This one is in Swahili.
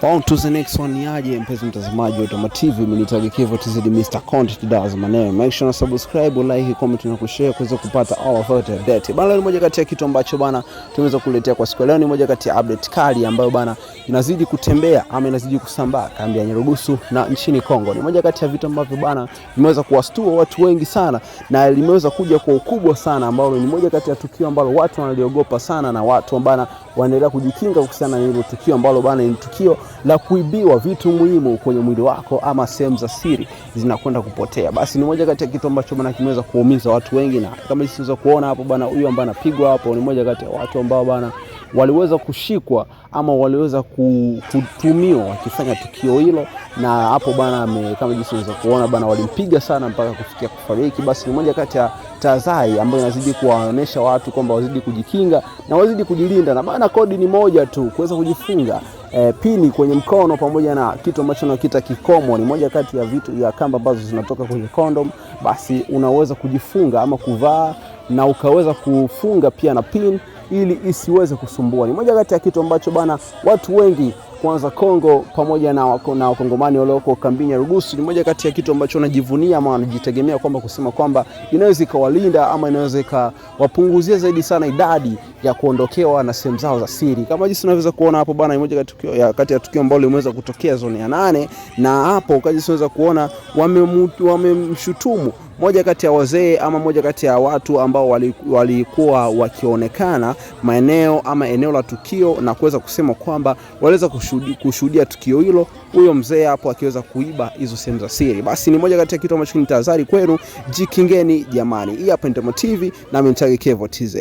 On to the next one ni aje mpenzi mtazamaji wa Utama TV, mimi ni Tagi Kevo TZ Mr. Content does maneno. Make sure na subscribe, like, comment na kushare kuweza kupata all of the update. Bana, ni moja kati ya kitu ambacho bana tumeweza kuletea kwa siku leo, ni moja kati ya update kali ambayo bana inazidi kutembea ama inazidi kusambaa kambi ya Nyarugusu na nchini Kongo. Ni moja kati ya vitu ambavyo bana vimeweza kuwastua watu wengi sana na limeweza kuja kwa ukubwa sana, ambao ni moja kati ya tukio ambalo watu wanaliogopa sana na watu ambao wanaendelea kujikinga kuhusiana na hilo tukio ambalo bana ni tukio la kuibiwa vitu muhimu kwenye mwili wako ama sehemu za siri zinakwenda kupotea. Basi ni moja kati ya kitu ambacho bana kimeweza kuumiza watu wengi, na kama sisi kuona hapo bana, huyu ambaye anapigwa hapo ni moja kati ya watu ambao bana waliweza kushikwa ama waliweza kutumiwa wakifanya tukio hilo, na hapo bana kama jinsi unaweza kuona bana walimpiga sana mpaka kufikia kufariki. Basi ni moja kati ya tahadhari ambayo inazidi kuwaonesha watu kwamba wazidi kujikinga na wazidi kujilinda, na bana kodi ni moja tu, kuweza kujifunga pini kwenye mkono pamoja na kitu ambacho nakiita kikomo. Ni moja kati ya vitu ya kamba ambazo zinatoka kwenye condom. Basi unaweza kujifunga ama kuvaa na ukaweza kufunga pia na pin ili isiweze kusumbua. Ni moja kati ya kitu ambacho bana watu wengi kwanza Kongo pamoja na wakongomani walioko kambini ya Nyarugusu, ni moja kati ya kitu ambacho wanajivunia ama wanajitegemea kwamba kusema kwamba inaweza ikawalinda ama inaweza ikawapunguzia zaidi sana idadi ya kuondokewa na sehemu zao za siri. Kama jinsi unaweza kuona hapo bana, ni moja kati ya tukio ambalo limeweza kutokea zone ya 8, na hapo kaji unaweza kuona wamemshutumu moja kati ya wazee ama moja kati ya watu ambao walikuwa wakionekana maeneo ama eneo la tukio, na kuweza kusema kwamba waliweza kushuhudia tukio hilo, huyo mzee hapo akiweza kuiba hizo sehemu za siri. Basi ni moja kati ya kitu ambacho ni tahadhari kwenu, jikingeni jamani. Hii hapa Utama TV na mimi Tagi Kevo TZ.